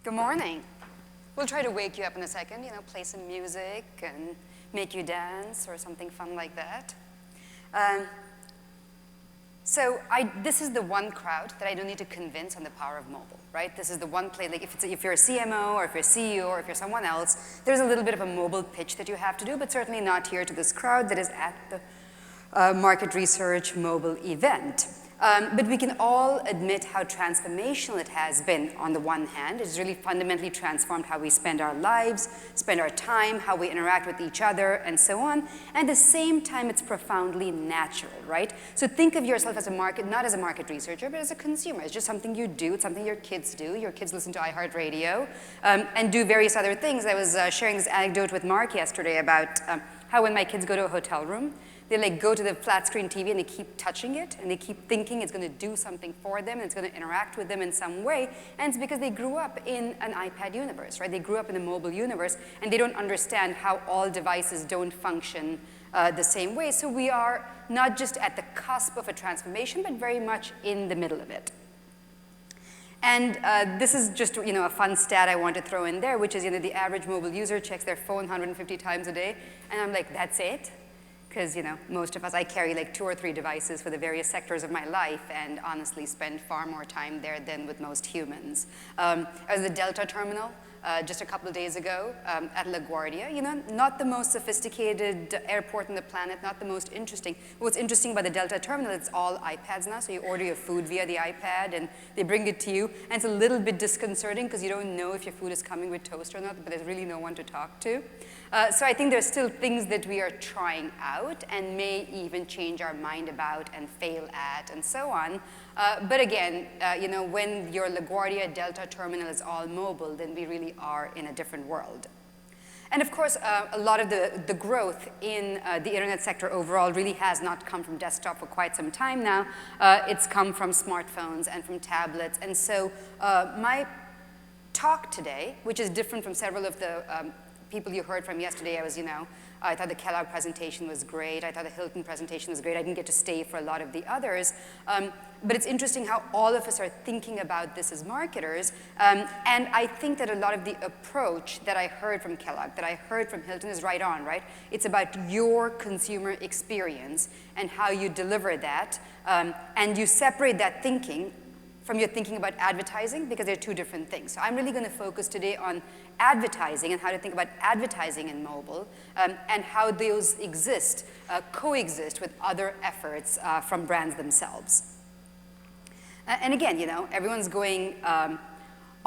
Good morning. We'll try to wake you up in a second, play some music and make you dance or something fun like that. This is the one crowd that I don't need to convince on the power of mobile, right? This is the one place, like if you're a CMO or if you're a CEO or if you're someone else, there's a little bit of a mobile pitch that you have to do, but certainly not here to this crowd that is at the market research mobile event. But we can all admit how transformational it has been on the one hand. It's really fundamentally transformed how we spend our lives, spend our time, how we interact with each other, and so on. And at the same time, it's profoundly natural, right? So think of yourself as not as a market researcher, but as a consumer. It's just something you do. It's something your kids do. Your kids listen to iHeartRadio and do various other things. I was sharing this anecdote with Mark yesterday about how when my kids go to a hotel room, they go to the flat screen TV and they keep touching it and they keep thinking it's going to do something for them and it's going to interact with them in some way. And it's because they grew up in an iPad universe, right? They grew up in a mobile universe and they don't understand how all devices don't function the same way. So we are not just at the cusp of a transformation, but very much in the middle of it. And this is just a fun stat I want to throw in there, which is the average mobile user checks their phone 150 times a day. And I'm like, that's it? Because most of us, I carry like 2 or 3 devices for the various sectors of my life and honestly spend far more time there than with most humans. I was at the Delta terminal just a couple of days ago at LaGuardia. Not the most sophisticated airport on the planet, not the most interesting. What's interesting about the Delta terminal, it's all iPads now, so you order your food via the iPad and they bring it to you. And it's a little bit disconcerting because you don't know if your food is coming with toast or not, but there's really no one to talk to. So I think there's still things that we are trying out and may even change our mind about and fail at and so on. But again, when your LaGuardia Delta terminal is all mobile, then we really are in a different world. And of course, a lot of the growth in the internet sector overall really has not come from desktop for quite some time now. It's come from smartphones and from tablets. And so my talk today, which is different from several of the people you heard from yesterday, I thought the Kellogg presentation was great. I thought the Hilton presentation was great. I didn't get to stay for a lot of the others. But it's interesting how all of us are thinking about this as marketers. And I think that a lot of the approach that I heard from Kellogg, that I heard from Hilton is right on, right? It's about your consumer experience and how you deliver that. And you separate that thinking from your thinking about advertising, because they're 2 different things. So I'm really going to focus today on advertising and how to think about advertising in mobile and how those coexist with other efforts from brands themselves. And again, everyone's going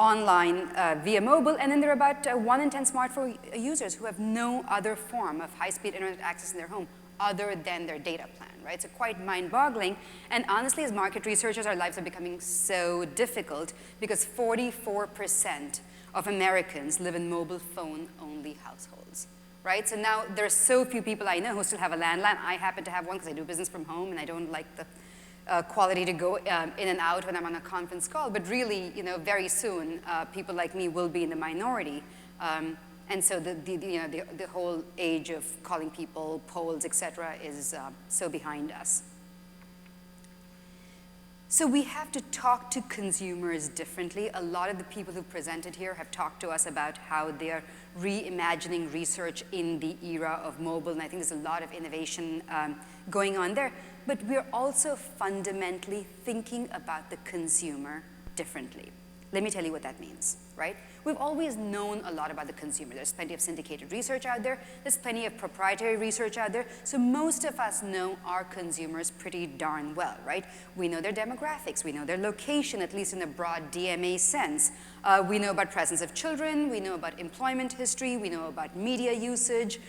online via mobile, and then there are about 1 in 10 smartphone users who have no other form of high-speed internet access in their home other than their data plan, right? So quite mind-boggling. And honestly, as market researchers, our lives are becoming so difficult because 44% of Americans live in mobile phone-only households, right? So now there are so few people I know who still have a landline. I happen to have one because I do business from home and I don't like the quality to go in and out when I'm on a conference call. But really, very soon, people like me will be in the minority. And so the whole age of calling people polls, et cetera, is so behind us. So we have to talk to consumers differently. A lot of the people who presented here have talked to us about how they're reimagining research in the era of mobile, and I think there's a lot of innovation going on there. But we're also fundamentally thinking about the consumer differently. Let me tell you what that means, right? We've always known a lot about the consumer. There's plenty of syndicated research out there. There's plenty of proprietary research out there. So most of us know our consumers pretty darn well, right? We know their demographics. We know their location, at least in a broad DMA sense. We know about presence of children. We know about employment history. We know about media usage.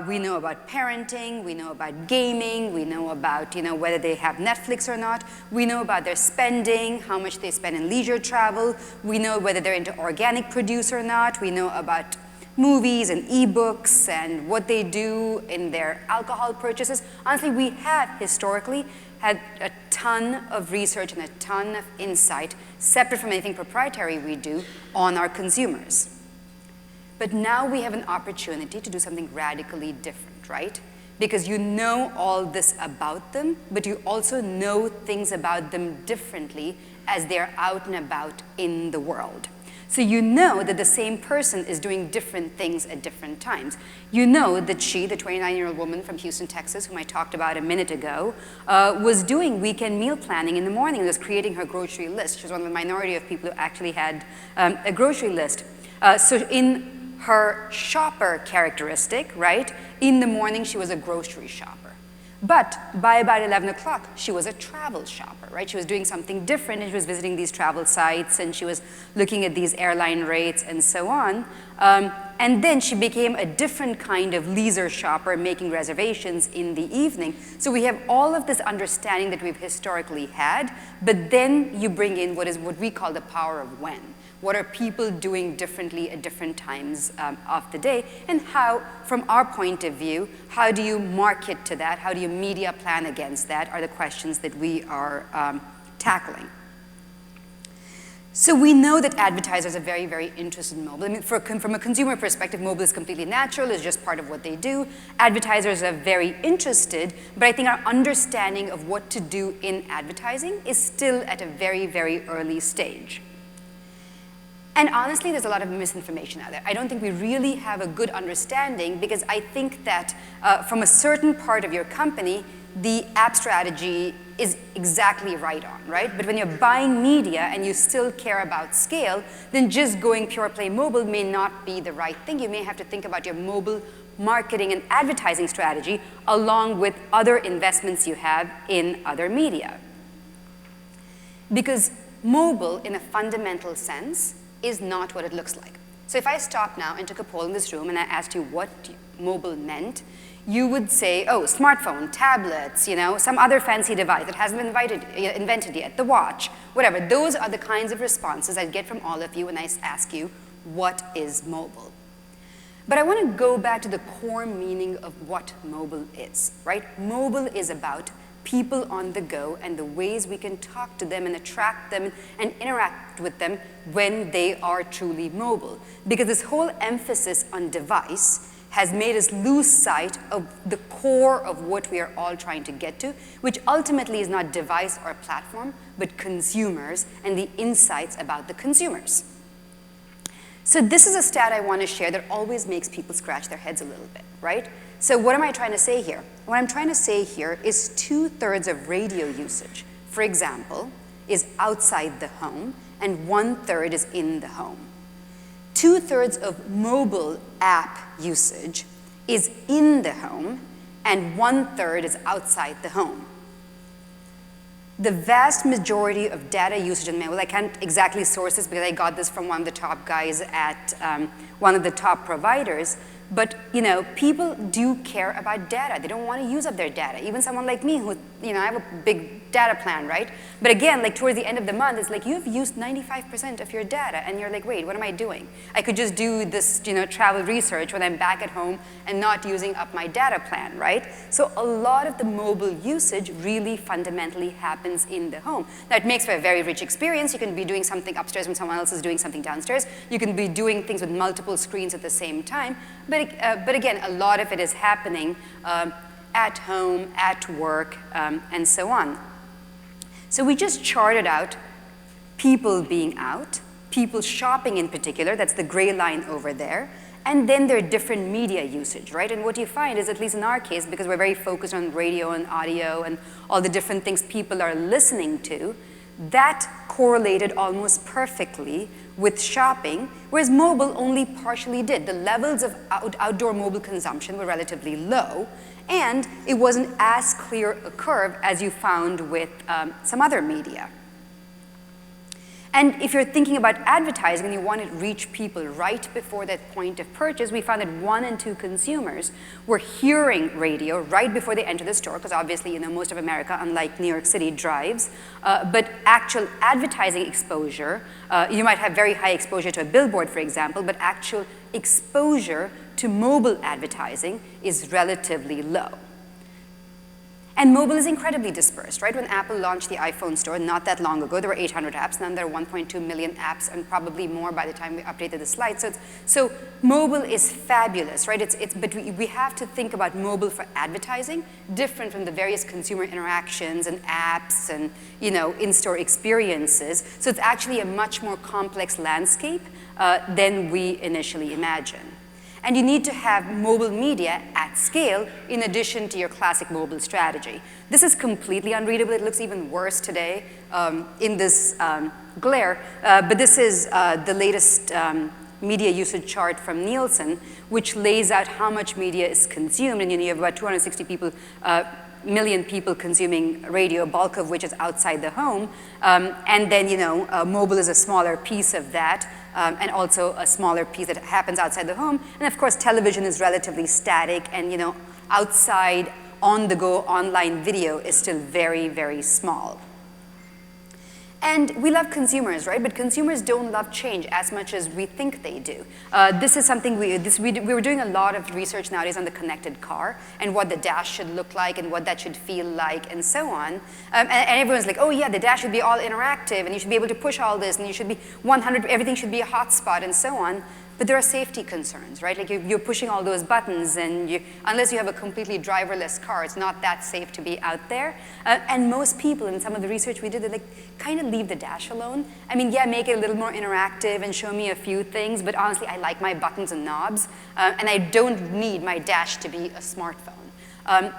We know about parenting. We know about gaming. We know about whether they have Netflix or not. We know about their spending, how much they spend in leisure travel. We know whether they're into organic produce or not. We know about movies and ebooks and what they do in their alcohol purchases. Honestly, we have historically had a ton of research and a ton of insight, separate from anything proprietary we do, on our consumers. But now we have an opportunity to do something radically different, right? Because you know all this about them, but you also know things about them differently as they're out and about in the world. So you know that the same person is doing different things at different times. You know that she, the 29-year-old woman from Houston, Texas, whom I talked about a minute ago, was doing weekend meal planning in the morning, was creating her grocery list. She was one of the minority of people who actually had a grocery list. So in her shopper characteristic, right, in the morning she was a grocery shopper. But by about 11 o'clock, she was a travel shopper, right? She was doing something different, and she was visiting these travel sites, and she was looking at these airline rates and so on. And then she became a different kind of leisure shopper, making reservations in the evening. So we have all of this understanding that we've historically had, but then you bring in what we call the power of when. What are people doing differently at different times of the day? And how, from our point of view, how do you market to that? How do you media plan against that are the questions that we are tackling. So we know that advertisers are very, very interested in mobile. I mean, from a consumer perspective, mobile is completely natural. It's just part of what they do. Advertisers are very interested, but I think our understanding of what to do in advertising is still at a very, very early stage. And honestly, there's a lot of misinformation out there. I don't think we really have a good understanding, because I think that from a certain part of your company, the app strategy is exactly right on, right? But when you're buying media and you still care about scale, then just going pure play mobile may not be the right thing. You may have to think about your mobile marketing and advertising strategy along with other investments you have in other media. Because mobile, in a fundamental sense, is not what it looks like. So if I stopped now and took a poll in this room and I asked you what mobile meant, you would say, oh, smartphone, tablets, you know, some other fancy device that hasn't been invented yet, the watch, whatever. Those are the kinds of responses I get from all of you when I ask you, what is mobile? But I want to go back to the core meaning of what mobile is, right? Mobile is about people on the go and the ways we can talk to them and attract them and interact with them when they are truly mobile. Because this whole emphasis on device has made us lose sight of the core of what we are all trying to get to, which ultimately is not device or platform, but consumers and the insights about the consumers. So this is a stat I want to share that always makes people scratch their heads a little bit, right? So what am I trying to say here? What I'm trying to say here is 2/3 of radio usage, for example, is outside the home, and 1/3 is in the home. 2/3 of mobile app usage is in the home, and 1/3 is outside the home. The vast majority of data usage in mobile, I can't exactly source this because I got this from one of the top guys at one of the top providers, but you know, people do care about data. They don't want to use up their data. Even someone like me who, you know, I have a big data plan, right? But again, like towards the end of the month, it's like you've used 95% of your data, and you're like, wait, what am I doing? I could just do this, you know, travel research when I'm back at home and not using up my data plan, right? So a lot of the mobile usage really fundamentally happens in the home. Now it makes for a very rich experience. You can be doing something upstairs when someone else is doing something downstairs. You can be doing things with multiple screens at the same time. But again, a lot of it is happening at home, at work, and so on. So we just charted out people being out, people shopping in particular, that's the gray line over there, and then their different media usage, right? And what you find is, at least in our case, because we're very focused on radio and audio and all the different things people are listening to, that correlated almost perfectly with shopping, whereas mobile only partially did. The levels of outdoor mobile consumption were relatively low, and it wasn't as clear a curve as you found with some other media. And if you're thinking about advertising and you want to reach people right before that point of purchase, we found that 1 in 2 consumers were hearing radio right before they enter the store, because obviously, you know, most of America, unlike New York City, drives. But actual advertising exposure, you might have very high exposure to a billboard, for example, but actual exposure to mobile advertising is relatively low. And mobile is incredibly dispersed, right? When Apple launched the iPhone store not that long ago, there were 800 apps. Now there are 1.2 million apps, and probably more by the time we updated the slide. So mobile is fabulous, right? But we have to think about mobile for advertising, different from the various consumer interactions and apps and in-store experiences. So it's actually a much more complex landscape than we initially imagined. And you need to have mobile media at scale in addition to your classic mobile strategy. This is completely unreadable. It looks even worse today in this glare. But this is the latest media usage chart from Nielsen, which lays out how much media is consumed. And you have about 260 million people consuming radio, bulk of which is outside the home. And then, mobile is a smaller piece of that. And also a smaller piece that happens outside the home. And of course, television is relatively static, and outside, on-the-go, online video is still very, very small. And we love consumers, right? But consumers don't love change as much as we think they do. This is something we were doing a lot of research nowadays on the connected car and what the dash should look like and what that should feel like and so on. And everyone's like, oh yeah, the dash should be all interactive and you should be able to push all this and you should be 100, everything should be a hotspot and so on. But there are safety concerns, right? Like you're pushing all those buttons and unless you have a completely driverless car, it's not that safe to be out there. And most people in some of the research we did, they kind of leave the dash alone. I mean, yeah, make it a little more interactive and show me a few things, but honestly, I like my buttons and knobs, and I don't need my dash to be a smartphone.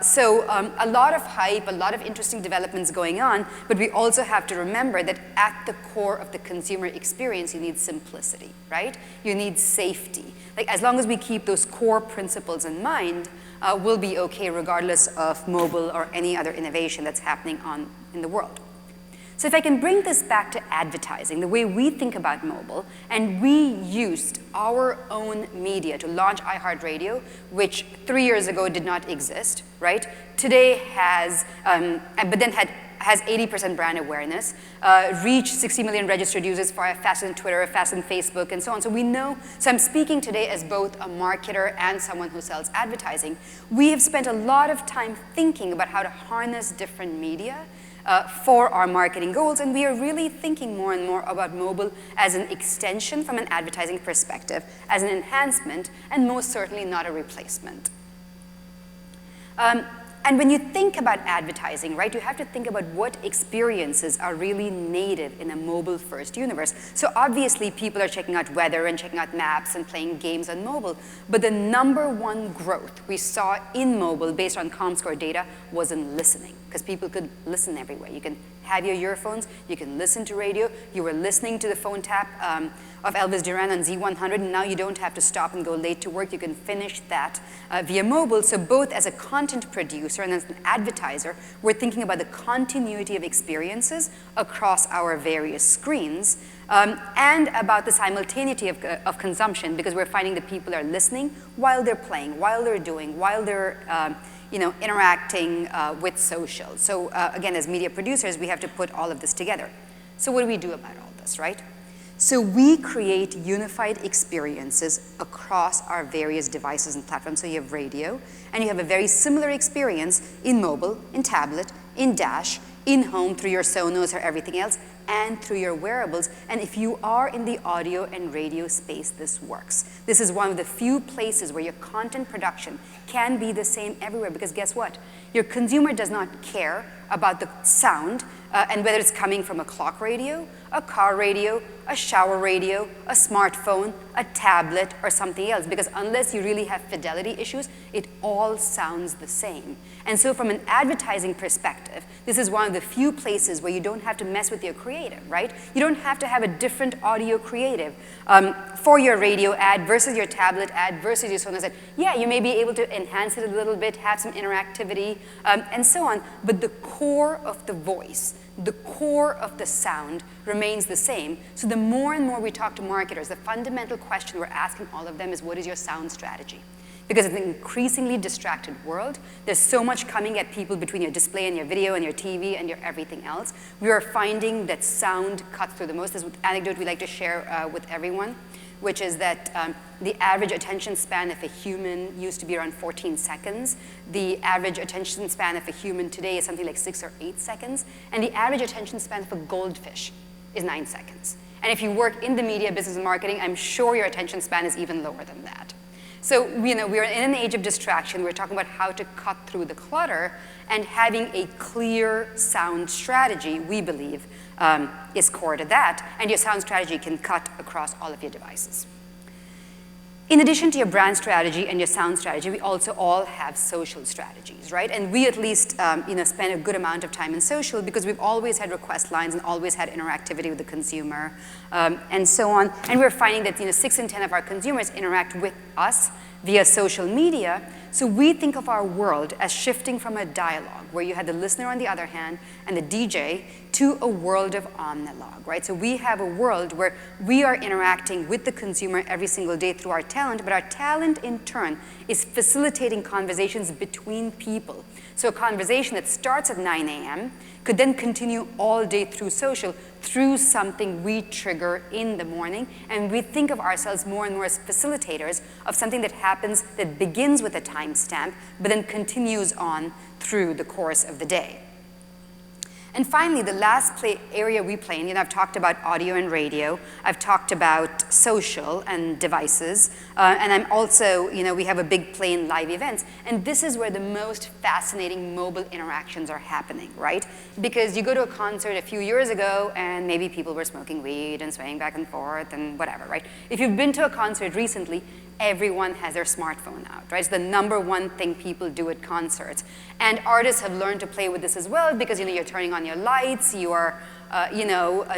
So a lot of hype, a lot of interesting developments going on, but we also have to remember that at the core of the consumer experience, you need simplicity, right? You need safety. Like as long as we keep those core principles in mind, we'll be okay regardless of mobile or any other innovation that's happening in the world. So if I can bring this back to advertising, the way we think about mobile, and we used our own media to launch iHeartRadio, which 3 years ago did not exist, right? Today has, but then has 80% brand awareness, reached 60 million registered users far faster than Twitter, faster than Facebook, and so on. So we know, so I'm speaking today as both a marketer and someone who sells advertising. We have spent a lot of time thinking about how to harness different media for our marketing goals, and we are really thinking more and more about mobile as an extension from an advertising perspective, as an enhancement, and most certainly not a replacement. And when you think about advertising, right, you have to think about what experiences are really native in a mobile-first universe. So obviously, people are checking out weather and checking out maps and playing games on mobile, but the #1 growth we saw in mobile based on Comscore data was in listening, because people could listen everywhere. You can have your earphones, you can listen to radio, you were listening to the phone tap of Elvis Duran on Z100, and now you don't have to stop and go late to work. You can finish that via mobile. So both as a content producer and as an advertiser, we're thinking about the continuity of experiences across our various screens, and about the simultaneity of consumption, because we're finding that people are listening while they're playing, while they're doing, while they're interacting with social. So again, as media producers, we have to put all of this together. So what do we do about all this, right? So we create unified experiences across our various devices and platforms. So you have radio, and you have a very similar experience in mobile, in tablet, in dash, in home through your Sonos or everything else, and through your wearables. And if you are in the audio and radio space, this works. This is one of the few places where your content production can be the same everywhere, because guess what? Your consumer does not care about the sound and whether it's coming from a clock radio, a car radio, a shower radio, a smartphone, a tablet, or something else, because unless you really have fidelity issues, it all sounds the same. And so from an advertising perspective, this is one of the few places where you don't have to mess with your creative, right? You don't have to have a different audio creative for your radio ad versus your tablet ad versus your Sonos ad. Yeah, you may be able to enhance it a little bit, have some interactivity, and so on, but the core of the voice, the core of the sound remains the same. So the more and more we talk to marketers, the fundamental question we're asking all of them is, what is your sound strategy? Because it's an increasingly distracted world. There's so much coming at people between your display and your video and your TV and your everything else. We are finding that sound cuts through the most. This is an anecdote we like to share with everyone. which is that the average attention span of a human used to be around 14 seconds. The average attention span of a human today is something like 6 or 8 seconds. And the average attention span of a goldfish is 9 seconds. And if you work in the media, business, and marketing, I'm sure your attention span is even lower than that. So, we're in an age of distraction. We're talking about how to cut through the clutter, and having a clear sound strategy, we believe, is core to that. And your sound strategy can cut across all of your devices. In addition to your brand strategy and your sound strategy, we also all have social strategies, right? And we at least spend a good amount of time in social because we've always had request lines and always had interactivity with the consumer and so on. And we're finding that 6 in 10 of our consumers interact with us via social media. So we think of our world as shifting from a dialogue where you had the listener on the other hand and the DJ to a world of omnilog, right? So we have a world where we are interacting with the consumer every single day through our talent, but our talent in turn is facilitating conversations between people. So a conversation that starts at 9 a.m. could then continue all day through social, through something we trigger in the morning, and we think of ourselves more and more as facilitators of something that happens that begins with a timestamp, but then continues on through the course of the day. And finally, the last area we play in, I've talked about audio and radio, I've talked about social and devices, and I'm also, we have a big play in live events, and this is where the most fascinating mobile interactions are happening, right? Because you go to a concert a few years ago, and maybe people were smoking weed and swaying back and forth and whatever, right? If you've been to a concert recently, everyone has their smartphone out, right? It's the number one thing people do at concerts. And artists have learned to play with this as well because, you're turning on your lights, you are,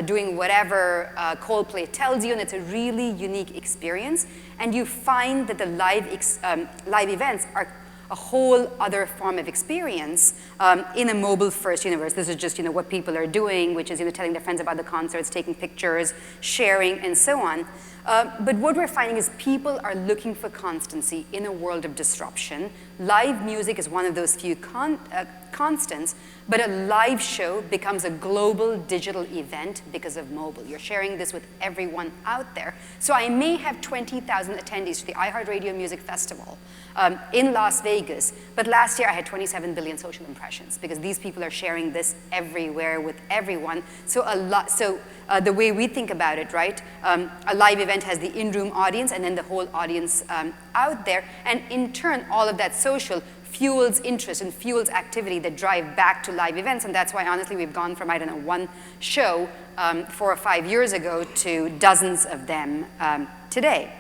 doing whatever Coldplay tells you, and it's a really unique experience. And you find that the live events are a whole other form of experience in a mobile-first universe. This is just, what people are doing, which is, telling their friends about the concerts, taking pictures, sharing, and so on. But what we're finding is people are looking for constancy in a world of disruption. Live music is one of those few constants, but a live show becomes a global digital event because of mobile. You're sharing this with everyone out there. So I may have 20,000 attendees to the iHeartRadio Music Festival in Las Vegas, but last year I had 27 billion social impressions because these people are sharing this everywhere with everyone. So the way we think about it, right? A live event has the in-room audience and then the whole audience out there, and in turn, all of that social fuels interest and fuels activity that drive back to live events, and that's why, honestly, we've gone from, one show 4 or 5 years ago to dozens of them today.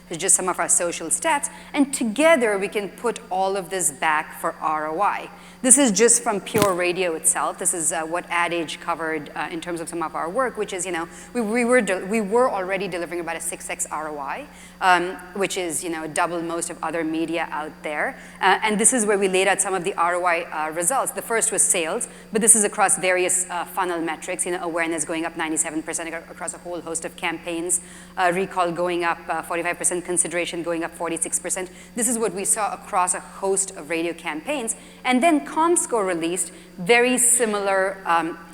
There's just some of our social stats, and together we can put all of this back for ROI. This is just from pure radio itself. This is what Ad Age covered in terms of some of our work, which is, we were already delivering about a 6x ROI, which is, double most of other media out there. And this is where we laid out some of the ROI results. The first was sales, but this is across various funnel metrics, awareness going up 97% across a whole host of campaigns, recall going up 45%, consideration going up 46%. This is what we saw across a host of radio campaigns. And then ComScore released very similar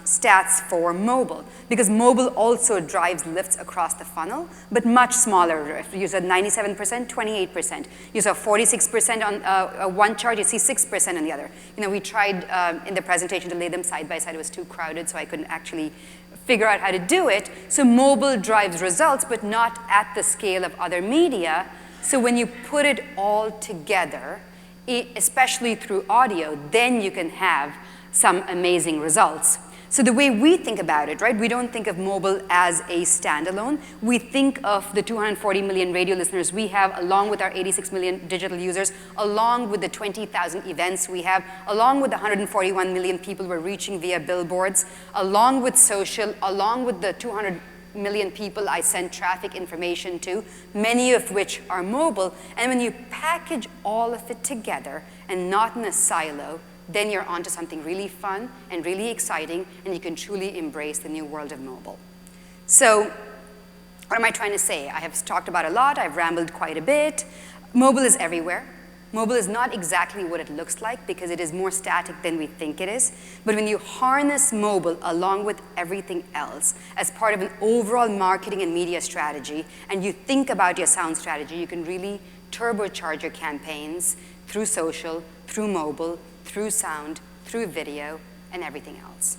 stats for mobile, because mobile also drives lifts across the funnel, but much smaller. You saw 97%, 28%. You saw 46% on one chart, you see 6% on the other. We tried in the presentation to lay them side by side. It was too crowded, so I couldn't actually figure out how to do it. So mobile drives results, but not at the scale of other media. So when you put it all together, especially through audio, then you can have some amazing results. So the way we think about it, right, we don't think of mobile as a standalone. We think of the 240 million radio listeners we have, along with our 86 million digital users, along with the 20,000 events we have, along with the 141 million people we're reaching via billboards, along with social, along with the 200 million people I send traffic information to, many of which are mobile. And when you package all of it together and not in a silo, then you're onto something really fun and really exciting, and you can truly embrace the new world of mobile. So what am I trying to say? I have talked about a lot, I've rambled quite a bit. Mobile is everywhere. Mobile is not exactly what it looks like because it is more static than we think it is. But when you harness mobile along with everything else as part of an overall marketing and media strategy, and you think about your sound strategy, you can really turbocharge your campaigns through social, through mobile, through sound, through video, and everything else.